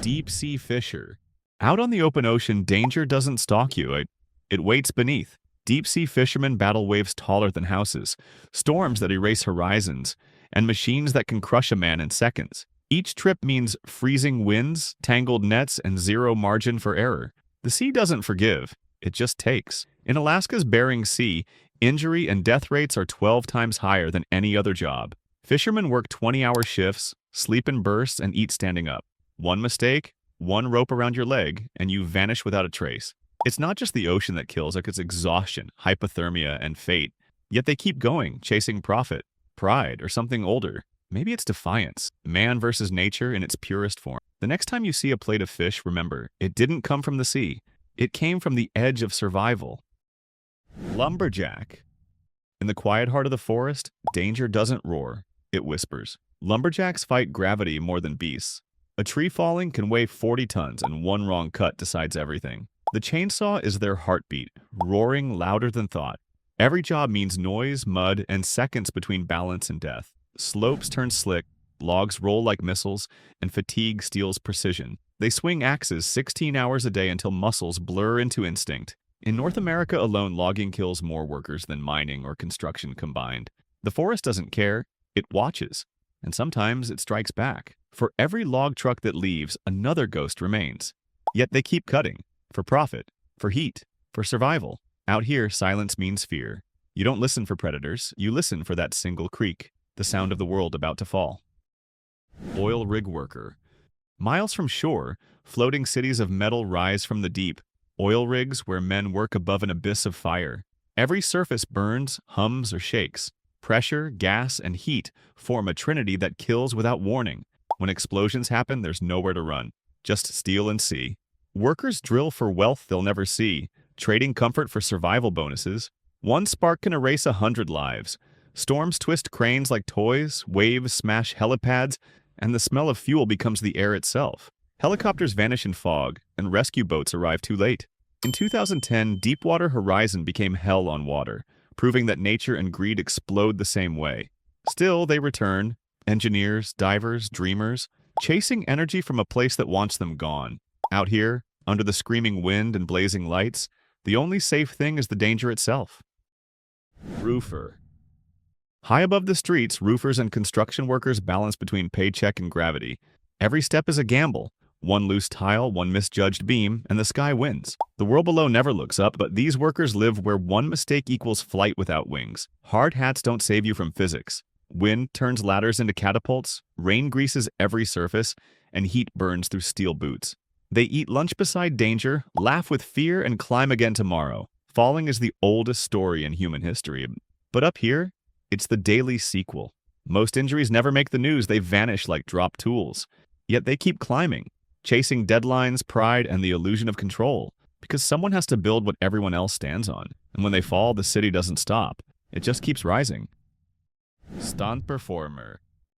Deep-sea fisher. Out on the open ocean, danger doesn't stalk you. It waits beneath. Deep-sea fishermen battle waves taller than houses, storms that erase horizons, and machines that can crush a man in seconds. Each trip means freezing winds, tangled nets, and zero margin for error. The sea doesn't forgive, it just takes. In Alaska's Bering Sea, injury and death rates are 12 times higher than any other job. Fishermen work 20-hour shifts, sleep in bursts, and eat standing up. One mistake, one rope around your leg, and you vanish without a trace. It's not just the ocean that kills, like it's exhaustion, hypothermia, and fate. Yet they keep going, chasing profit, pride, or something older. Maybe it's defiance, man versus nature in its purest form. The next time you see a plate of fish, remember, it didn't come from the sea. It came from the edge of survival. Lumberjack. In the quiet heart of the forest, danger doesn't roar, it whispers. Lumberjacks fight gravity more than beasts. A tree falling can weigh 40 tons, and one wrong cut decides everything. The chainsaw is their heartbeat, roaring louder than thought. Every job means noise, mud, and seconds between balance and death. Slopes turn slick, logs roll like missiles, and fatigue steals precision. They swing axes 16 hours a day until muscles blur into instinct. In North America alone, logging kills more workers than mining or construction combined. The forest doesn't care, it watches, and sometimes it strikes back. For every log truck that leaves, another ghost remains. Yet they keep cutting. For profit, for heat, for survival. Out here, silence means fear. You don't listen for predators, you listen for that single creak, the sound of the world about to fall. Oil rig worker. Miles from shore, floating cities of metal rise from the deep. Oil rigs where men work above an abyss of fire. Every surface burns, hums, or shakes. Pressure, gas, and heat form a trinity that kills without warning. When explosions happen, there's nowhere to run, just steel and sea. Workers drill for wealth they'll never see, trading comfort for survival bonuses. One spark can erase 100 lives. Storms twist cranes like toys, waves smash helipads, and the smell of fuel becomes the air itself. Helicopters vanish in fog, and rescue boats arrive too late. In 2010, Deepwater Horizon became hell on water, proving that nature and greed explode the same way. Still, they return, engineers, divers, dreamers, chasing energy from a place that wants them gone. Out here, under the screaming wind and blazing lights, the only safe thing is the danger itself. Roofer. High above the streets, roofers and construction workers balance between paycheck and gravity. Every step is a gamble. One loose tile, one misjudged beam, and the sky wins. The world below never looks up, but these workers live where one mistake equals flight without wings. Hard hats don't save you from physics. Wind turns ladders into catapults, rain greases every surface, and heat burns through steel boots. They eat lunch beside danger, laugh with fear, and climb again tomorrow. Falling is the oldest story in human history. But up here, it's the daily sequel. Most injuries never make the news, they vanish like dropped tools. Yet they keep climbing, chasing deadlines, pride, and the illusion of control. Because someone has to build what everyone else stands on. And when they fall, the city doesn't stop. It just keeps rising. Stunt Performer.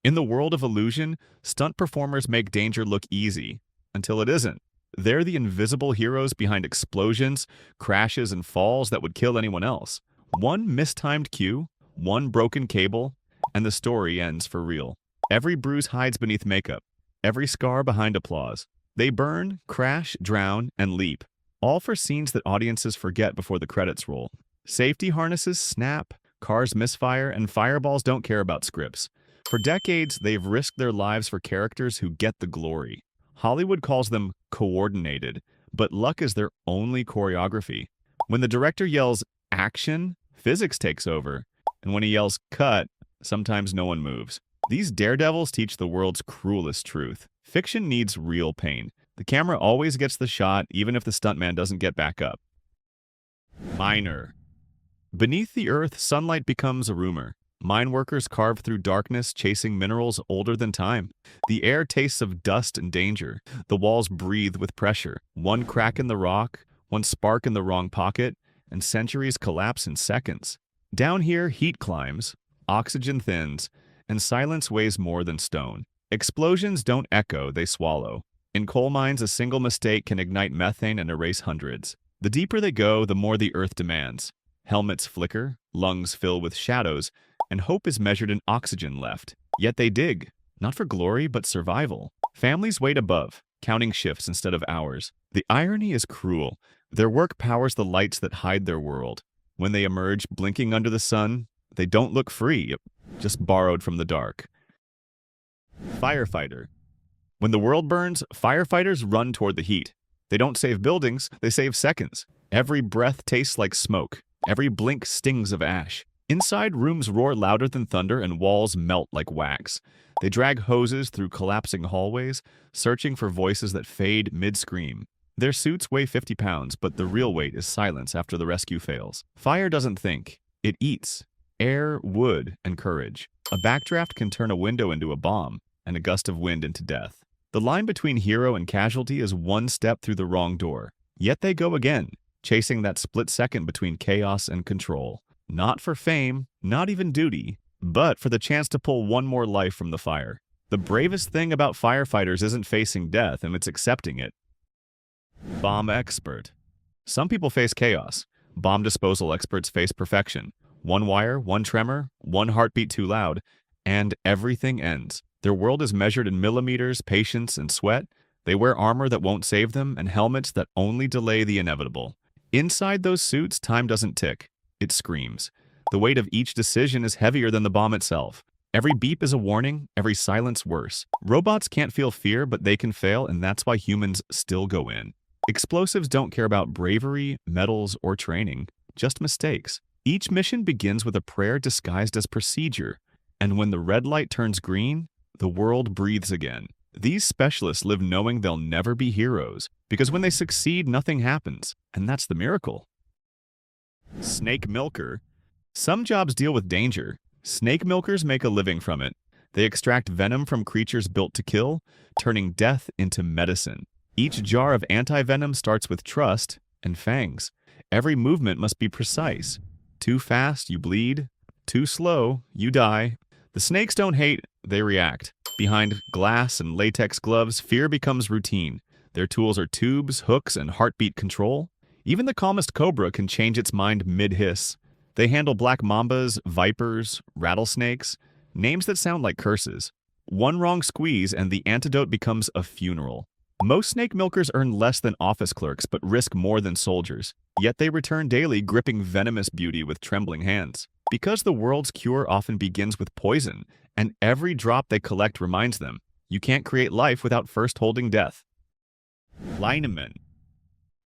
In the world of illusion, stunt performers make danger look easy. Until it isn't. They're the invisible heroes behind explosions, crashes, and falls that would kill anyone else. One mistimed cue, one broken cable, and the story ends for real. Every bruise hides beneath makeup, every scar behind applause. They burn, crash, drown, and leap, all for scenes that audiences forget before the credits roll. Safety harnesses snap, cars misfire, and fireballs don't care about scripts. For decades, they've risked their lives for characters who get the glory. Hollywood calls them coordinated, but luck is their only choreography. When the director yells action, physics takes over, and when he yells cut, sometimes no one moves. These daredevils teach the world's cruelest truth. Fiction needs real pain. The camera always gets the shot, even if the stuntman doesn't get back up. Miner. Beneath the earth, sunlight becomes a rumor. Mine workers carve through darkness, chasing minerals older than time. The air tastes of dust and danger. The walls breathe with pressure. One crack in the rock, one spark in the wrong pocket, and centuries collapse in seconds. Down here, heat climbs, oxygen thins, and silence weighs more than stone. Explosions don't echo, they swallow. In coal mines, a single mistake can ignite methane and erase hundreds. The deeper they go, the more the earth demands. Helmets flicker, lungs fill with shadows, and hope is measured in oxygen left. Yet they dig, not for glory, but survival. Families wait above, counting shifts instead of hours. The irony is cruel. Their work powers the lights that hide their world. When they emerge, blinking under the sun, they don't look free, just borrowed from the dark. Firefighter. When the world burns, firefighters run toward the heat. They don't save buildings, they save seconds. Every breath tastes like smoke. Every blink stings of ash. Inside, rooms roar louder than thunder and walls melt like wax. They drag hoses through collapsing hallways, searching for voices that fade mid-scream. Their suits weigh 50 pounds, but the real weight is silence after the rescue fails. Fire doesn't think. It eats. Air, wood, and courage. A backdraft can turn a window into a bomb, and a gust of wind into death. The line between hero and casualty is one step through the wrong door. Yet they go again, chasing that split second between chaos and control. Not for fame, not even duty, but for the chance to pull one more life from the fire. The bravest thing about firefighters isn't facing death, and it's accepting it. Bomb expert. Some people face chaos. Bomb disposal experts face perfection. One wire, one tremor, one heartbeat too loud, and everything ends. Their world is measured in millimeters, patience, and sweat. They wear armor that won't save them and helmets that only delay the inevitable. Inside those suits, time doesn't tick. It screams. The weight of each decision is heavier than the bomb itself. Every beep is a warning, every silence worse. Robots can't feel fear, but they can fail, and that's why humans still go in. Explosives don't care about bravery, medals, or training, just mistakes. Each mission begins with a prayer disguised as procedure, and when the red light turns green, the world breathes again. These specialists live knowing they'll never be heroes, because when they succeed, nothing happens, and that's the miracle. Snake milker. Some jobs deal with danger. Snake milkers make a living from it. They extract venom from creatures built to kill, turning death into medicine. Each jar of anti-venom starts with trust and fangs. Every movement must be precise. Too fast, you bleed. Too slow, you die. The snakes don't hate, they react. Behind glass and latex gloves, fear becomes routine. Their tools are tubes, hooks, and heartbeat control. Even the calmest cobra can change its mind mid-hiss. They handle black mambas, vipers, rattlesnakes, names that sound like curses. One wrong squeeze and the antidote becomes a funeral. Most snake milkers earn less than office clerks but risk more than soldiers. Yet they return daily gripping venomous beauty with trembling hands. Because the world's cure often begins with poison, and every drop they collect reminds them, you can't create life without first holding death. Lineman.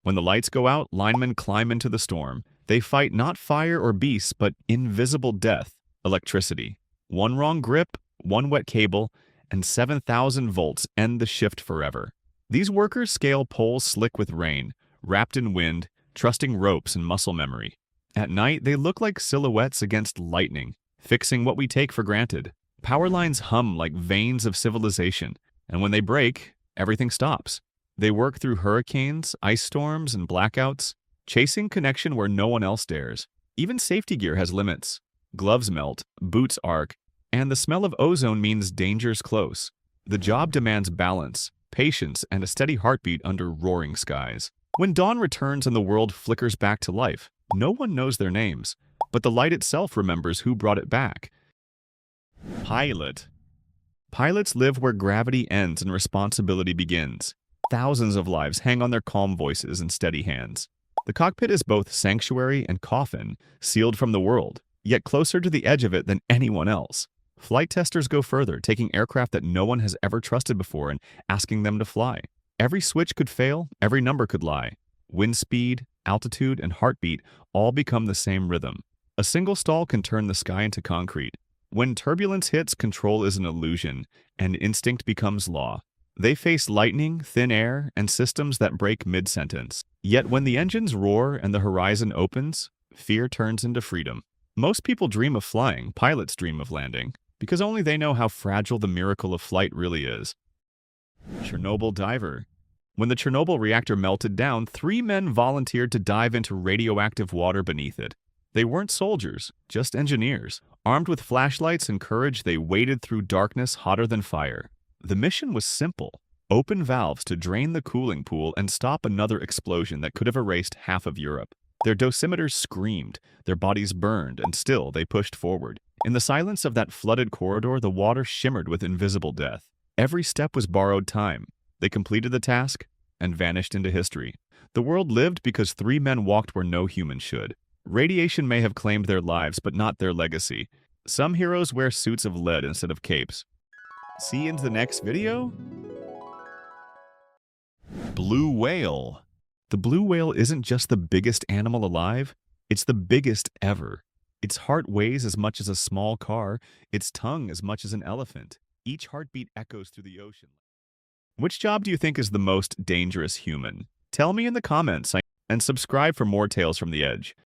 When the lights go out, linemen climb into the storm. They fight not fire or beasts, but invisible death, electricity. One wrong grip, one wet cable, and 7,000 volts end the shift forever. These workers scale poles slick with rain, wrapped in wind, trusting ropes and muscle memory. At night, they look like silhouettes against lightning, fixing what we take for granted. Power lines hum like veins of civilization, and when they break, everything stops. They work through hurricanes, ice storms, and blackouts, chasing connection where no one else dares. Even safety gear has limits. Gloves melt, boots arc, and the smell of ozone means danger's close. The job demands balance, patience, and a steady heartbeat under roaring skies. When dawn returns and the world flickers back to life, no one knows their names, but the light itself remembers who brought it back. Pilot. Pilots live where gravity ends and responsibility begins. Thousands of lives hang on their calm voices and steady hands. The cockpit is both sanctuary and coffin, sealed from the world, yet closer to the edge of it than anyone else. Flight testers go further, taking aircraft that no one has ever trusted before and asking them to fly. Every switch could fail, every number could lie. Wind speed, altitude, and heartbeat all become the same rhythm. A single stall can turn the sky into concrete. When turbulence hits, control is an illusion, and instinct becomes law. They face lightning, thin air, and systems that break mid-sentence. Yet when the engines roar and the horizon opens, fear turns into freedom. Most people dream of flying, pilots dream of landing, because only they know how fragile the miracle of flight really is. Chernobyl Diver. When the Chernobyl reactor melted down, 3 men volunteered to dive into radioactive water beneath it. They weren't soldiers, just engineers. Armed with flashlights and courage, they waded through darkness hotter than fire. The mission was simple. Open valves to drain the cooling pool and stop another explosion that could have erased half of Europe. Their dosimeters screamed, their bodies burned, and still they pushed forward. In the silence of that flooded corridor, the water shimmered with invisible death. Every step was borrowed time. They completed the task and vanished into history. The world lived because 3 men walked where no human should. Radiation may have claimed their lives, but not their legacy. Some heroes wear suits of lead instead of capes. See you in the next video? Blue whale. The blue whale isn't just the biggest animal alive, it's the biggest ever. Its heart weighs as much as a small car, its tongue as much as an elephant. Each heartbeat echoes through the ocean. Which job do you think is the most dangerous human? Tell me in the comments and subscribe for more tales from the edge.